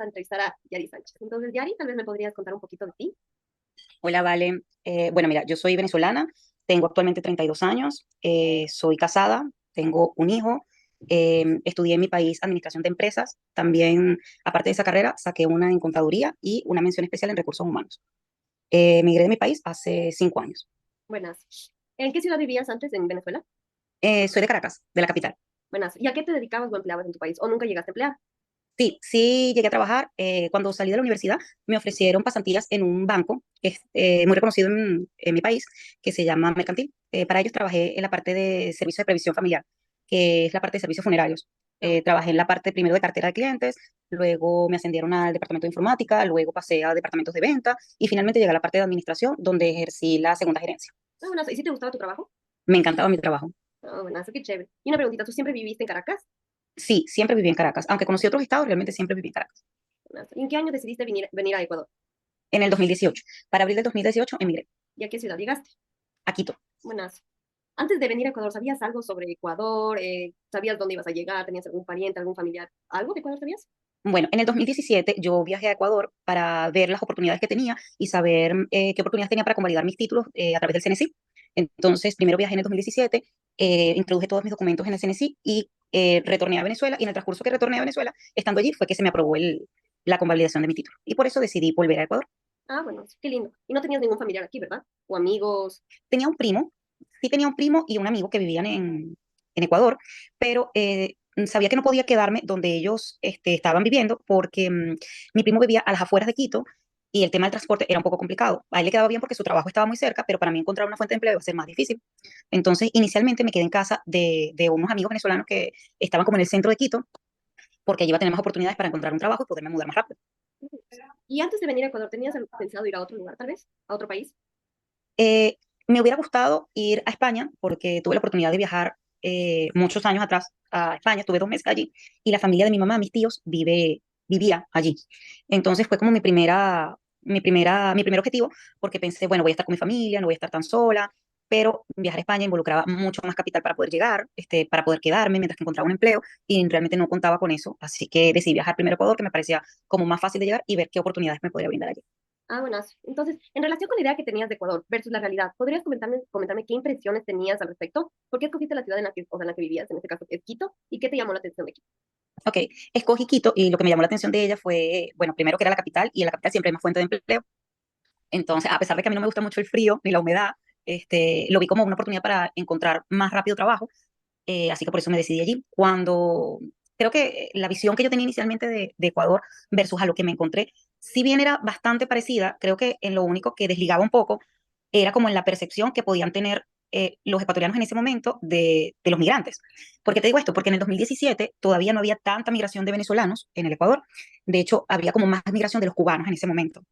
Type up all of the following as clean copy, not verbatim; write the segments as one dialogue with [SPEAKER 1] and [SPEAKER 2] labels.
[SPEAKER 1] a entrevistar a Yari Sánchez. Entonces, Yari, tal vez me podrías contar un poquito de ti.
[SPEAKER 2] Hola, Vale. Bueno, mira, yo soy venezolana, tengo actualmente 32 años, soy casada, tengo un hijo, estudié en mi país administración de empresas, también, aparte de esa carrera, saqué una en contaduría y una mención especial en recursos humanos. Emigré de mi país hace 5 años.
[SPEAKER 1] Buenas. ¿En qué ciudad vivías antes en Venezuela?
[SPEAKER 2] Soy de Caracas, de la capital.
[SPEAKER 1] Buenas. ¿Y a qué te dedicabas o empleabas en tu país? ¿O nunca llegaste a emplear?
[SPEAKER 2] Sí, sí llegué a trabajar. Cuando salí de la universidad me ofrecieron pasantías en un banco que es muy reconocido en mi país, que se llama Mercantil. Para ellos trabajé en la parte de servicio de previsión familiar, que es la parte de servicios funerarios.
[SPEAKER 1] No.
[SPEAKER 2] Trabajé en la parte primero de cartera de clientes, luego me ascendieron al departamento de informática, luego pasé a departamentos de venta y finalmente llegué a la parte de administración, donde ejercí la segunda gerencia.
[SPEAKER 1] No, buenas. ¿Y si te gustaba tu trabajo?
[SPEAKER 2] Me encantaba mi trabajo.
[SPEAKER 1] No, buenas. Qué chévere. Y una preguntita, ¿tú siempre viviste en Caracas?
[SPEAKER 2] Sí, siempre viví en Caracas. Aunque conocí otros estados, realmente siempre viví en Caracas.
[SPEAKER 1] Buenas. ¿Y en qué año decidiste venir a Ecuador?
[SPEAKER 2] En el 2018. Para abril del 2018 emigré
[SPEAKER 1] ¿Y a qué ciudad llegaste?
[SPEAKER 2] a Quito.
[SPEAKER 1] Buenas. Antes de venir a Ecuador, ¿sabías algo sobre Ecuador? ¿Sabías dónde ibas a llegar? ¿Tenías algún pariente, algún familiar? ¿Algo de Ecuador sabías?
[SPEAKER 2] Bueno, en el 2017 yo viajé a Ecuador para ver las oportunidades que tenía y saber qué oportunidades tenía para convalidar mis títulos a través del CNSI. Entonces, primero viajé en el 2017, introduje todos mis documentos en el CNSI y retorné a Venezuela. Y en el transcurso que retorné a Venezuela, estando allí, fue que se me aprobó la convalidación de mi título. Y por eso decidí volver a Ecuador.
[SPEAKER 1] Ah, bueno, qué lindo. Y no tenías ningún familiar aquí, ¿verdad? O amigos.
[SPEAKER 2] Tenía un primo, sí tenía un primo y un amigo que vivían en Ecuador, pero sabía que no podía quedarme donde ellos estaban viviendo porque mi primo vivía a las afueras de Quito y el tema del transporte era un poco complicado. A él le quedaba bien porque su trabajo estaba muy cerca, pero para mí encontrar una fuente de empleo iba a ser más difícil. Entonces, inicialmente me quedé en casa de unos amigos venezolanos que estaban como en el centro de Quito, porque allí iba a tener más oportunidades para encontrar un trabajo y poderme mudar más rápido.
[SPEAKER 1] Y antes de venir a Ecuador, ¿tenías pensado ir a otro lugar, tal vez? ¿A otro país?
[SPEAKER 2] Eh, Me hubiera gustado ir a España porque tuve la oportunidad de viajar muchos años atrás a España, estuve 2 meses allí y la familia de mi mamá, mis tíos, vivía allí. Entonces fue como mi primer objetivo porque pensé, bueno, voy a estar con mi familia, no voy a estar tan sola, pero viajar a España involucraba mucho más capital para poder llegar, para poder quedarme mientras que encontraba un empleo y realmente no contaba con eso, así que decidí viajar primero a Ecuador, que me parecía como más fácil de llegar y ver qué oportunidades me podría brindar allí.
[SPEAKER 1] Ah, buenas. Entonces, en relación con la idea que tenías de Ecuador versus la realidad, ¿podrías comentarme qué impresiones tenías al respecto? ¿Por qué escogiste la ciudad en la que, o sea, en la que vivías, en este caso, que es Quito? ¿Y qué te llamó la atención de Quito?
[SPEAKER 2] Ok, escogí Quito y lo que me llamó la atención de ella fue, bueno, primero que era la capital y en la capital siempre hay más fuente de empleo. Entonces, a pesar de que a mí no me gusta mucho el frío ni la humedad, lo vi como una oportunidad para encontrar más rápido trabajo, así que por eso me decidí allí. Cuando creo que la visión que yo tenía inicialmente de Ecuador versus a lo que me encontré, si bien era bastante parecida, creo que en lo único que desligaba un poco era como en la percepción que podían tener los ecuatorianos en ese momento de los migrantes. ¿Por qué te digo esto? Porque en el 2017 todavía no había tanta migración de venezolanos en el Ecuador. De hecho, había como más migración de los cubanos en ese momento.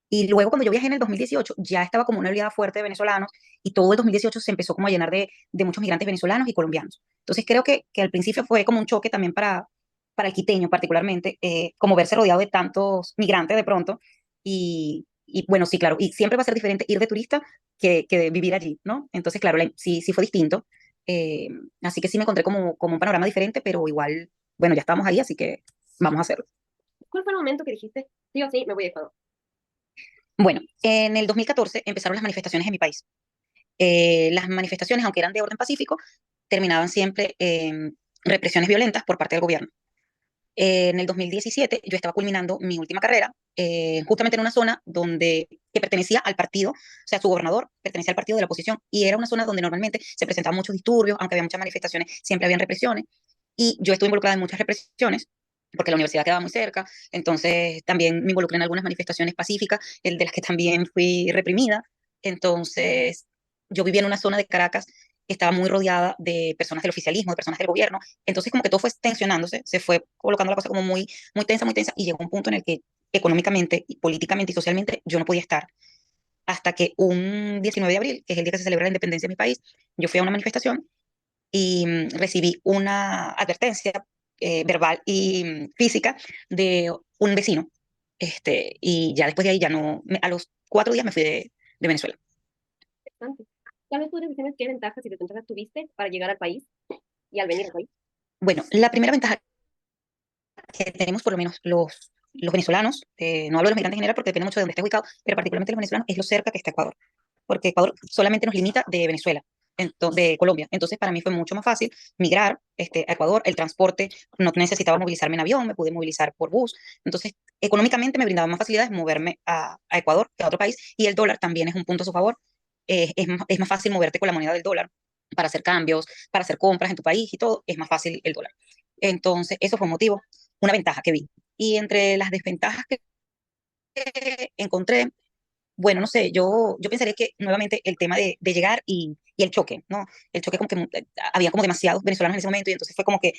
[SPEAKER 2] Y luego cuando yo viajé en el 2018 ya estaba como una oleada fuerte de venezolanos y todo el 2018 se empezó como a llenar de muchos migrantes venezolanos y colombianos. Entonces creo que al principio fue como un choque también para el quiteño particularmente, como verse rodeado de tantos migrantes de pronto. Y bueno, sí, claro, y siempre va a ser diferente ir de turista que de vivir allí, ¿no? Entonces, claro, sí, sí fue distinto. Eh, Así que sí me encontré como un panorama diferente, pero igual, bueno, ya estamos ahí, así que vamos a hacerlo.
[SPEAKER 1] ¿Cuál fue el momento que dijiste, sí o sí, me voy a Ecuador?
[SPEAKER 2] Bueno, en el 2014 empezaron las manifestaciones en mi país. Las manifestaciones, aunque eran de orden pacífico, terminaban siempre en represiones violentas por parte del gobierno. En el 2017 yo estaba culminando mi última carrera, justamente en una zona que pertenecía al partido, o sea, su gobernador pertenecía al partido de la oposición, y era una zona donde normalmente se presentaban muchos disturbios, aunque había muchas manifestaciones, siempre habían represiones, y yo estuve involucrada en muchas represiones, porque la universidad quedaba muy cerca, entonces también me involucré en algunas manifestaciones pacíficas, el de las que también fui reprimida. Entonces yo vivía en una zona de Caracas que estaba muy rodeada de personas del oficialismo, de personas del gobierno, entonces como que todo fue tensionándose, se fue colocando la cosa como muy tensa, y llegó un punto en el que económicamente, y políticamente y socialmente yo no podía estar. Hasta que un 19 de abril, que es el día que se celebra la independencia de mi país, yo fui a una manifestación y recibí una advertencia verbal y física de un vecino. Y ya después de ahí, ya no, a los 4 días me fui de Venezuela.
[SPEAKER 1] Interesante. Tal vez podrías decirme qué ventajas y desventajas tuviste para llegar al país y al venir al país.
[SPEAKER 2] Bueno, la primera ventaja que tenemos por lo menos los los venezolanos, no hablo de los migrantes en general porque depende mucho de dónde estés ubicado, pero particularmente los venezolanos es lo cerca que está Ecuador, porque Ecuador solamente nos limita de Venezuela, de Colombia. Entonces, para mí fue mucho más fácil migrar a Ecuador, el transporte, no necesitaba movilizarme en avión, me pude movilizar por bus. Entonces, económicamente me brindaba más facilidades moverme a Ecuador que a otro país, y el dólar también es un punto a su favor. Es más fácil moverte con la moneda del dólar para hacer cambios, para hacer compras en tu país y todo, es más fácil el dólar. Entonces, eso fue un motivo, una ventaja que vi. Y entre las desventajas que encontré, bueno, no sé, yo pensaría que nuevamente el tema de llegar y el choque, ¿no? El choque como que había como demasiados venezolanos en ese momento y entonces fue como que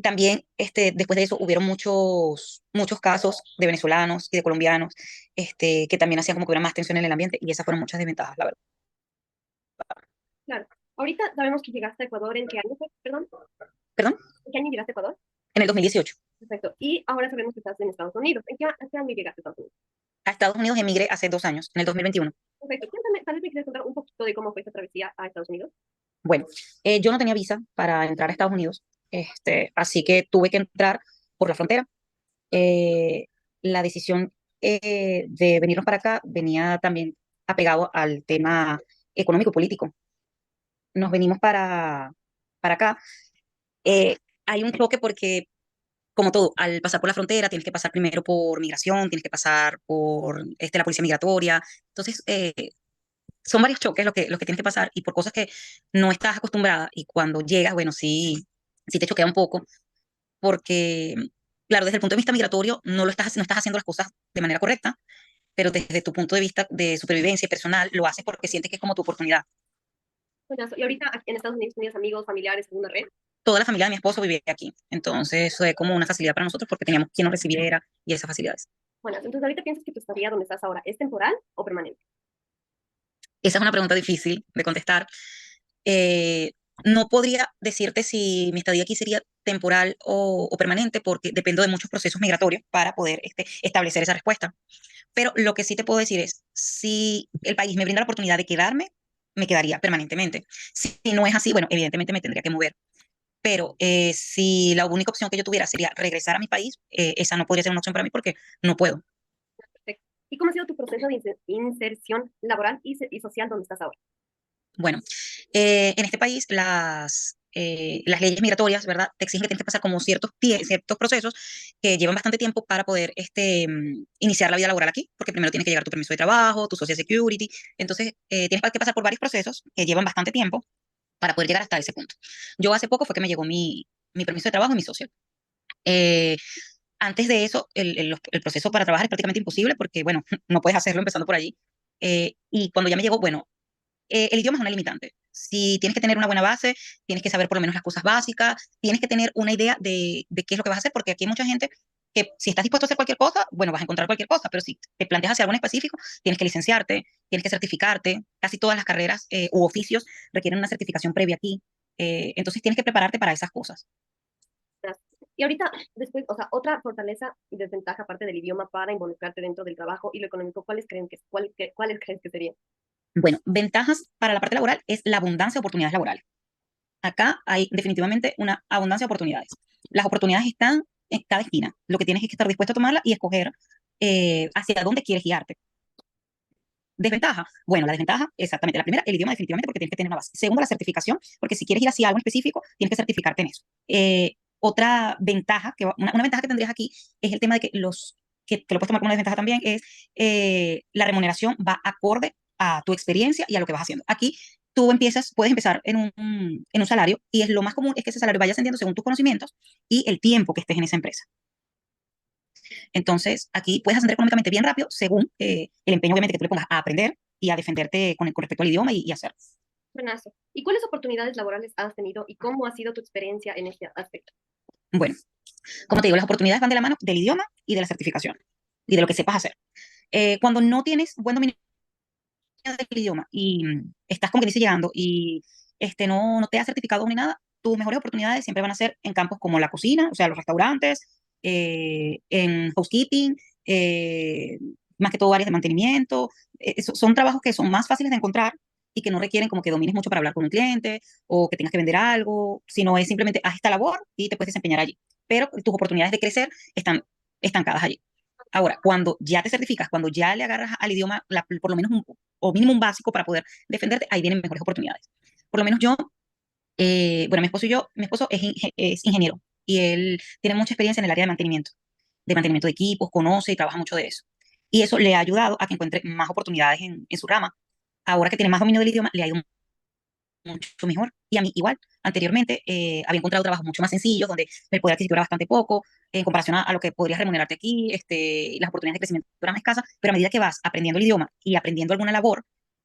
[SPEAKER 2] también después de eso hubieron muchos casos de venezolanos y de colombianos que también hacían como que hubiera más tensión en el ambiente y esas fueron muchas desventajas, la verdad.
[SPEAKER 1] Claro. Ahorita sabemos que llegaste a Ecuador en qué año fue, perdón.
[SPEAKER 2] Perdón,
[SPEAKER 1] ¿En qué año llegaste a Ecuador?
[SPEAKER 2] en el 2018.
[SPEAKER 1] Perfecto. Y ahora sabemos que estás en Estados Unidos. ¿En qué año llegaste a Estados Unidos?
[SPEAKER 2] A Estados Unidos emigré hace 2 años, en el 2021.
[SPEAKER 1] Perfecto. Cuéntame, tal vez me quieres contar un poquito de cómo fue esta travesía a Estados Unidos.
[SPEAKER 2] Bueno, yo no tenía visa para entrar a Estados Unidos, así que tuve que entrar por la frontera. Eh, la decisión de venirnos para acá venía también apegado al tema económico y político. Nos venimos para acá. Hay un choque porque, como todo, al pasar por la frontera tienes que pasar primero por migración, tienes que pasar por la policía migratoria. Entonces, son varios choques los que tienes que pasar y por cosas que no estás acostumbrada y cuando llegas, bueno, sí te choquea un poco porque, claro, desde el punto de vista migratorio no estás haciendo las cosas de manera correcta, pero desde tu punto de vista de supervivencia personal lo haces porque sientes que es como tu oportunidad.
[SPEAKER 1] Buenazo. Y ahorita en Estados Unidos tenías amigos, familiares, alguna red.
[SPEAKER 2] Toda la familia de mi esposo vivía aquí, entonces fue como una facilidad para nosotros porque teníamos quien nos recibiera y esas facilidades.
[SPEAKER 1] Bueno, entonces ahorita piensas que tu estadía donde estás ahora es temporal o permanente.
[SPEAKER 2] Esa es una pregunta difícil de contestar. Eh, no podría decirte si mi estadía aquí sería temporal o permanente porque dependo de muchos procesos migratorios para poder establecer esa respuesta. Pero lo que sí te puedo decir es, si el país me brinda la oportunidad de quedarme, me quedaría permanentemente. Si no es así, bueno, evidentemente me tendría que mover. Pero si la única opción que yo tuviera sería regresar a mi país, esa no podría ser una opción para mí porque no puedo.
[SPEAKER 1] Perfecto. ¿Y cómo ha sido tu proceso de inserción laboral y social donde estás ahora?
[SPEAKER 2] Bueno, en este país las leyes migratorias, ¿verdad? Te exigen que tienes que pasar como ciertos procesos que llevan bastante tiempo para poder iniciar la vida laboral aquí, porque primero tienes que llegar tu permiso de trabajo, tu Social Security, entonces tienes que pasar por varios procesos que llevan bastante tiempo para poder llegar hasta ese punto. Yo hace poco fue que me llegó mi permiso de trabajo y mi social. Eh, Antes de eso, el proceso para trabajar es prácticamente imposible porque, bueno, no puedes hacerlo empezando por allí. Y cuando ya me llegó, bueno, el idioma es una limitante. Si tienes que tener una buena base, tienes que saber por lo menos las cosas básicas, tienes que tener una idea de qué es lo que vas a hacer, porque aquí hay mucha gente que si estás dispuesto a hacer cualquier cosa, bueno, vas a encontrar cualquier cosa, pero si te planteas hacer algo en específico, tienes que licenciarte, tienes que certificarte. Casi todas las carreras u oficios requieren una certificación previa aquí. Entonces tienes que prepararte para esas cosas.
[SPEAKER 1] Y ahorita, después, o sea, otra fortaleza y desventaja aparte del idioma para involucrarte dentro del trabajo y lo económico, ¿cuáles crees que serían?
[SPEAKER 2] Bueno, ventajas para la parte laboral es la abundancia de oportunidades laborales. Acá hay definitivamente una abundancia de oportunidades. Las oportunidades están en cada esquina. Lo que tienes es que estar dispuesto a tomarla y escoger hacia dónde quieres guiarte. Desventaja. Bueno, la desventaja, exactamente. La primera, el idioma definitivamente porque tienes que tener una base. Segundo, la certificación, porque si quieres ir hacia algo en específico, tienes que certificarte en eso. Otra ventaja, una ventaja que tendrías aquí es el tema de que lo puedes tomar como una desventaja también, es la remuneración va acorde a tu experiencia y a lo que vas haciendo. Aquí puedes empezar en un salario y es lo más común es que ese salario vaya ascendiendo según tus conocimientos y el tiempo que estés en esa empresa. Entonces, aquí puedes ascender económicamente bien rápido según el empeño, obviamente, que tú le pongas a aprender y a defenderte con respecto al idioma y hacer.
[SPEAKER 1] Buenazo. ¿Y cuáles oportunidades laborales has tenido y cómo ha sido tu experiencia en este aspecto?
[SPEAKER 2] Bueno, como te digo, las oportunidades van de la mano del idioma y de la certificación y de lo que sepas hacer. Cuando no tienes buen dominio del idioma y estás como que dice llegando y no te has certificado ni nada, tus mejores oportunidades siempre van a ser en campos como la cocina, o sea, los restaurantes, en housekeeping, eh, más que todo áreas de mantenimiento. Son trabajos que son más fáciles de encontrar y que no requieren como que domines mucho para hablar con un cliente o que tengas que vender algo, sino es simplemente haz esta labor y te puedes desempeñar allí. Pero tus oportunidades de crecer están estancadas allí. Ahora, cuando ya te certificas, cuando ya le agarras al idioma por lo menos o mínimo un básico para poder defenderte, ahí vienen mejores oportunidades. Por lo menos yo, bueno, mi esposo es ingeniero y él tiene mucha experiencia en el área de mantenimiento de equipos, conoce y trabaja mucho de eso. Y eso le ha ayudado a que encuentre más oportunidades en su rama. Ahora que tiene más dominio del idioma, le ha ido mucho mejor. Y a mí igual, anteriormente había encontrado trabajos mucho más sencillos, donde el poder adquisitivo era bastante poco, en comparación a lo que podrías remunerarte aquí, las oportunidades de crecimiento eran más escasas, pero a medida que vas aprendiendo el idioma y aprendiendo alguna labor,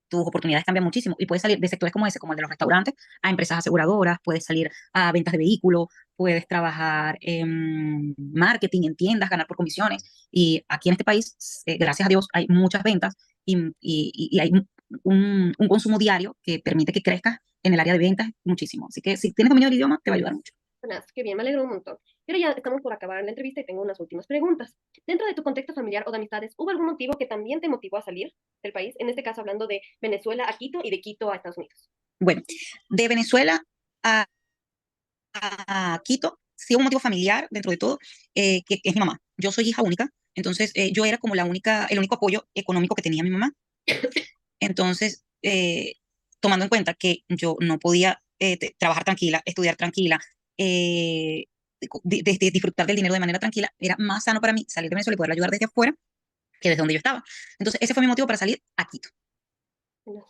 [SPEAKER 2] tus oportunidades cambian muchísimo y puedes salir de sectores como ese, como el de los restaurantes, a empresas aseguradoras, puedes salir a ventas de vehículos, puedes trabajar en marketing, en tiendas, ganar por comisiones. Y aquí en este país, gracias a Dios, hay muchas ventas y hay un consumo diario que permite que crezcas en el área de ventas muchísimo. Así que si tienes dominio del idioma, te va a ayudar mucho.
[SPEAKER 1] Buenas, qué bien, me alegro un montón. Pero ya estamos por acabar la entrevista y tengo unas últimas preguntas. Dentro de tu contexto familiar o de amistades, ¿hubo algún motivo que también te motivó a salir del país? En este caso, hablando de Venezuela a Quito y de Quito a Estados Unidos.
[SPEAKER 2] Bueno, de Venezuela a, a Quito, sí hubo un motivo familiar dentro de todo, que es mi mamá. Yo soy hija única, entonces yo era como el único apoyo económico que tenía mi mamá. Entonces, tomando en cuenta que yo no podía trabajar tranquila, estudiar tranquila, eh, disfrutar del dinero de manera tranquila, era más sano para mí salir de Venezuela y poder ayudar desde afuera que desde donde yo estaba. Entonces, ese fue mi motivo para salir a Quito.
[SPEAKER 1] ¿No?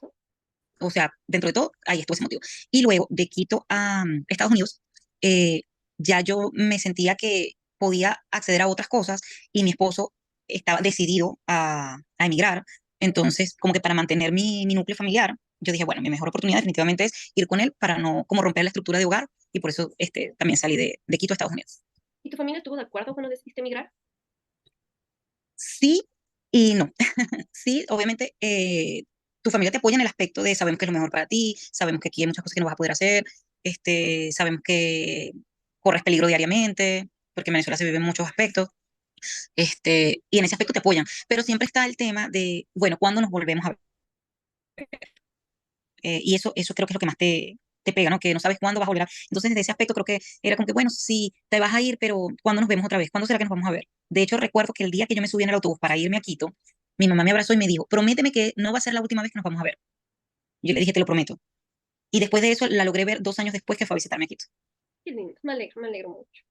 [SPEAKER 2] O sea, dentro de todo, ahí estuvo ese motivo. Y luego, de Quito a Estados Unidos, eh, ya yo me sentía que podía acceder a otras cosas y mi esposo estaba decidido a emigrar. Entonces, como que para mantener mi núcleo familiar, yo dije, bueno, mi mejor oportunidad definitivamente es ir con él para no como romper la estructura de hogar y por eso también salí de Quito a Estados Unidos.
[SPEAKER 1] ¿Y tu familia estuvo de acuerdo cuando decidiste emigrar?
[SPEAKER 2] Sí y no. Sí, obviamente tu familia te apoya en el aspecto de sabemos que es lo mejor para ti, sabemos que aquí hay muchas cosas que no vas a poder hacer, sabemos que corres peligro diariamente, porque en Venezuela se viven muchos aspectos, y en ese aspecto te apoyan, pero siempre está el tema de, bueno, ¿cuándo nos volvemos a ver? Y eso creo que es lo que más te pega, ¿no? Que no sabes cuándo vas a volver a... Entonces, desde ese aspecto creo que era como que, bueno, sí, te vas a ir, pero ¿cuándo nos vemos otra vez? ¿Cuándo será que nos vamos a ver? De hecho, recuerdo que el día que yo me subí en el autobús para irme a Quito, mi mamá me abrazó y me dijo, prométeme que no va a ser la última vez que nos vamos a ver. Yo le dije, te lo prometo. Y después de eso la logré ver 2 años después que fue a visitarme a Quito.
[SPEAKER 1] Qué lindo, me alegro mucho.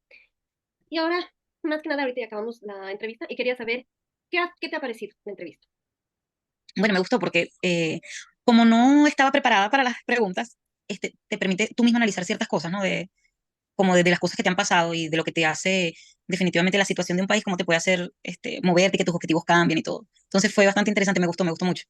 [SPEAKER 1] Y ahora, más que nada, ahorita ya acabamos la entrevista y quería saber, ¿qué te ha parecido la entrevista?
[SPEAKER 2] Bueno, me gustó porque como no estaba preparada para las preguntas, te permite tú mismo analizar ciertas cosas, ¿no? Como de las cosas que te han pasado y de lo que te hace definitivamente la situación de un país, cómo te puede hacer moverte, que tus objetivos cambien y todo. Entonces fue bastante interesante, me gustó mucho.